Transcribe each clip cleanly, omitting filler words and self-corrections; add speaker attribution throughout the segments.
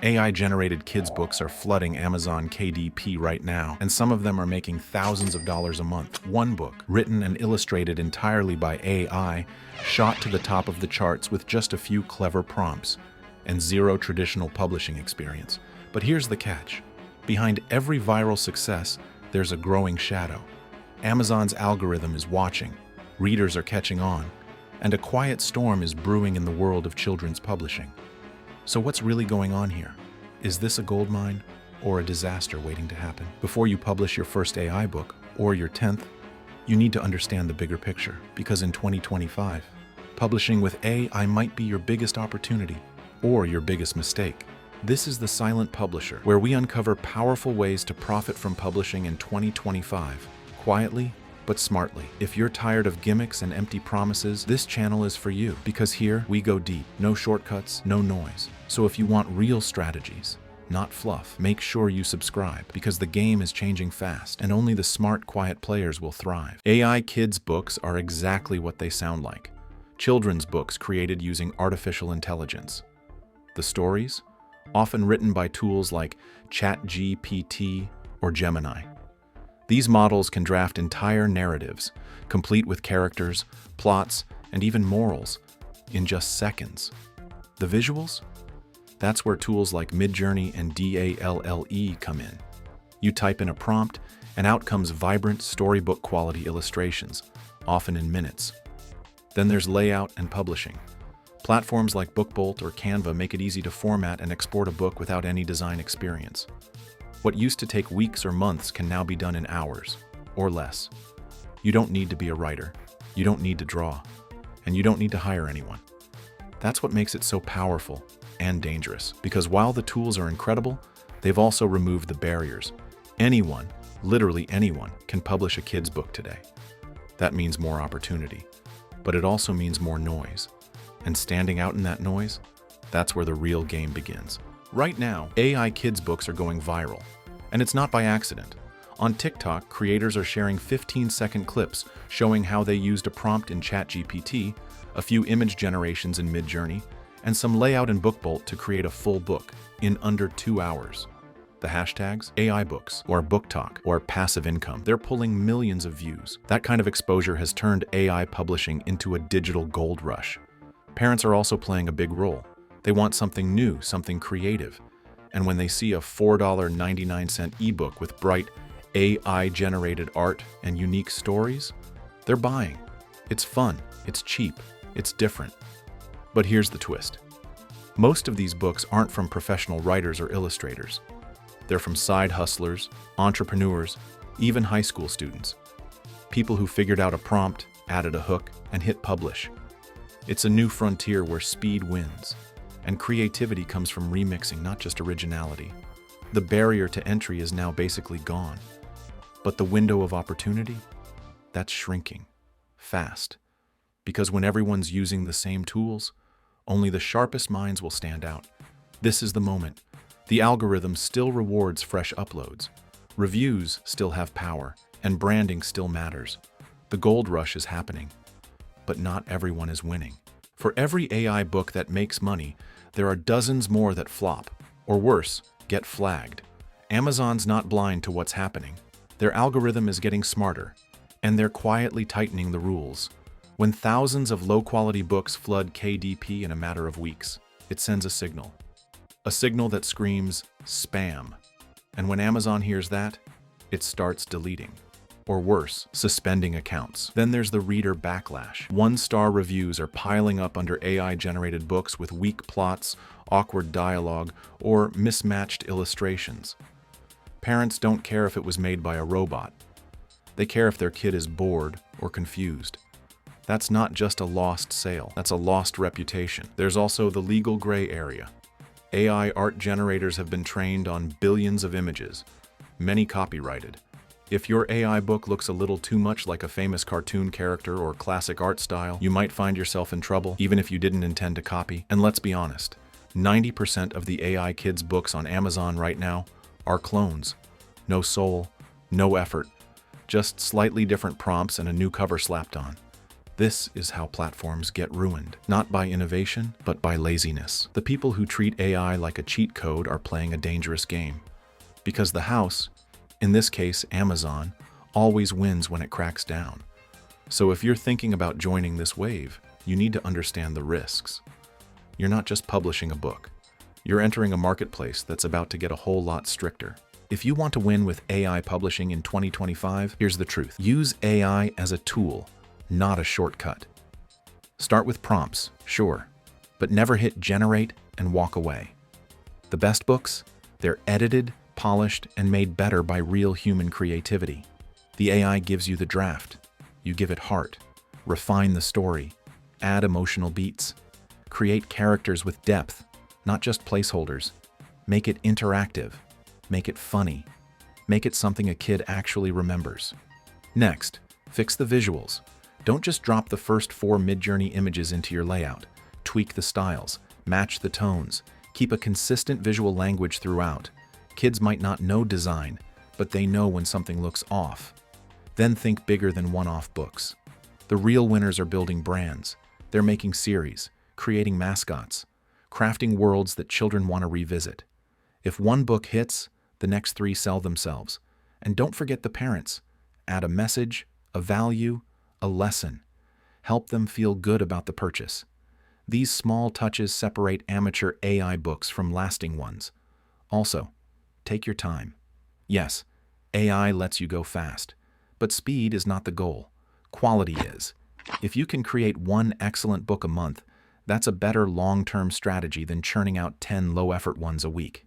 Speaker 1: AI-generated kids' books are flooding Amazon KDP right now, and some of them are making thousands of dollars a month. One book, written and illustrated entirely by AI, shot to the top of the charts with just a few clever prompts and zero traditional publishing experience. But here's the catch. Behind every viral success, there's a growing shadow. Amazon's algorithm is watching, readers are catching on, and a quiet storm is brewing in the world of children's publishing. So what's really going on here? Is this a gold mine or a disaster waiting to happen? Before you publish your first AI book or your 10th, you need to understand the bigger picture, because in 2025, publishing with AI might be your biggest opportunity or your biggest mistake. This is the Silent Publisher, where we uncover powerful ways to profit from publishing in 2025, quietly but smartly. If you're tired of gimmicks and empty promises, this channel is for you, because here we go deep. No shortcuts, no noise. So if you want real strategies, not fluff, make sure you subscribe, because the game is changing fast and only the smart, quiet players will thrive. AI kids' books are exactly what they sound like. Children's books created using artificial intelligence. The stories? Often written by tools like ChatGPT or Gemini. These models can draft entire narratives, complete with characters, plots, and even morals, in just seconds. The visuals? That's where tools like Midjourney and DALL-E come in. You type in a prompt, and out comes vibrant, storybook-quality illustrations, often in minutes. Then there's layout and publishing. Platforms like booktok or Canva make it easy to format and export a book without any design experience. What used to take weeks or months can now be done in hours, or less. You don't need to be a writer, you don't need to draw, and you don't need to hire anyone. That's what makes it so powerful and dangerous, because while the tools are incredible, they've also removed the barriers. Anyone, literally anyone, can publish a kid's book today. That means more opportunity, but it also means more noise. And standing out in that noise, that's where the real game begins. Right now, AI kids' books are going viral, and it's not by accident. On TikTok, creators are sharing 15-second clips showing how they used a prompt in ChatGPT, a few image generations in Midjourney, and some layout in booktok to create a full book in under 2 hours. The hashtags? AI books, or booktok, or passive income. They're pulling millions of views. That kind of exposure has turned AI publishing into a digital gold rush. Parents are also playing a big role. They want something new, something creative. And when they see a $4.99 ebook with bright, AI-generated art and unique stories, they're buying. It's fun, it's cheap, it's different. But here's the twist. Most of these books aren't from professional writers or illustrators. They're from side hustlers, entrepreneurs, even high school students. People who figured out a prompt, added a hook, and hit publish. It's a new frontier where speed wins, and creativity comes from remixing, not just originality. The barrier to entry is now basically gone. But the window of opportunity? That's shrinking. Fast. Because when everyone's using the same tools, only the sharpest minds will stand out. This is the moment. The algorithm still rewards fresh uploads. Reviews still have power, and branding still matters. The gold rush is happening. But not everyone is winning. For every AI book that makes money, there are dozens more that flop, or worse, get flagged. Amazon's not blind to what's happening. Their algorithm is getting smarter, and they're quietly tightening the rules. When thousands of low-quality books flood KDP in a matter of weeks, it sends a signal. A signal that screams, spam. And when Amazon hears that, it starts deleting. Or worse, suspending accounts. Then there's the reader backlash. One-star reviews are piling up under AI-generated books with weak plots, awkward dialogue, or mismatched illustrations. Parents don't care if it was made by a robot. They care if their kid is bored or confused. That's not just a lost sale, that's a lost reputation. There's also the legal gray area. AI art generators have been trained on billions of images, many copyrighted. If your AI book looks a little too much like a famous cartoon character or classic art style, you might find yourself in trouble, even if you didn't intend to copy. And let's be honest, 90% of the AI kids' books on Amazon right now are clones. No soul, no effort, just slightly different prompts and a new cover slapped on. This is how platforms get ruined, not by innovation, but by laziness. The people who treat AI like a cheat code are playing a dangerous game. Because the house, in this case Amazon, always wins when it cracks down. So if you're thinking about joining this wave, you need to understand the risks. You're not just publishing a book. You're entering a marketplace that's about to get a whole lot stricter. If you want to win with AI publishing in 2025, here's the truth. Use AI as a tool, not a shortcut. Start with prompts, sure, but never hit generate and walk away. The best books, they're edited, polished, and made better by real human creativity. The AI gives you the draft. You give it heart, refine the story, add emotional beats, create characters with depth, not just placeholders. Make it interactive, make it funny, make it something a kid actually remembers. Next, fix the visuals. Don't just drop the first 4 Midjourney images into your layout. Tweak the styles, match the tones, keep a consistent visual language throughout. Kids might not know design, but they know when something looks off. Then think bigger than one-off books. The real winners are building brands. They're making series, creating mascots, crafting worlds that children want to revisit. If one book hits, the next 3 sell themselves. And don't forget the parents. Add a message, a value, a lesson. Help them feel good about the purchase. These small touches separate amateur AI books from lasting ones. Also, take your time. Yes, AI lets you go fast, but speed is not the goal. Quality is. If you can create 1 excellent book a month, that's a better long-term strategy than churning out 10 low-effort ones a week.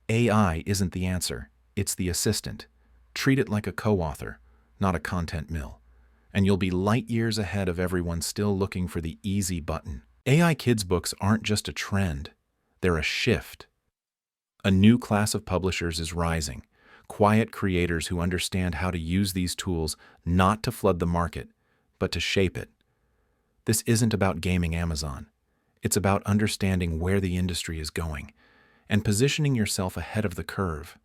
Speaker 1: AI isn't the answer, it's the assistant. Treat it like a co-author, not a content mill. And you'll be light years ahead of everyone still looking for the easy button. AI kids books aren't just a trend, they're a shift. A new class of publishers is rising, quiet creators who understand how to use these tools not to flood the market, but to shape it. This isn't about gaming Amazon. It's about understanding where the industry is going and positioning yourself ahead of the curve.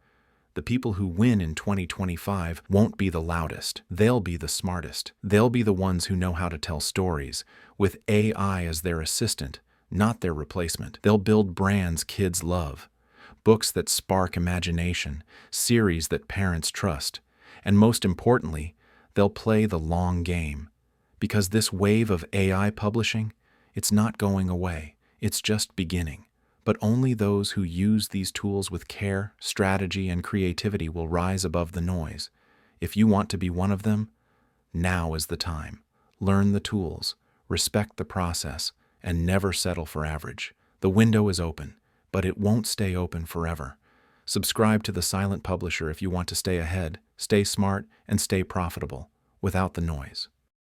Speaker 1: The people who win in 2025 won't be the loudest. They'll be the smartest. They'll be the ones who know how to tell stories, with AI as their assistant, not their replacement. They'll build brands kids love, books that spark imagination, series that parents trust, and most importantly, they'll play the long game. Because this wave of AI publishing, it's not going away. It's just beginning. But only those who use these tools with care, strategy, and creativity will rise above the noise. If you want to be one of them, now is the time. Learn the tools, respect the process, and never settle for average. The window is open, but it won't stay open forever. Subscribe to The Silent Publisher if you want to stay ahead, stay smart, and stay profitable without the noise.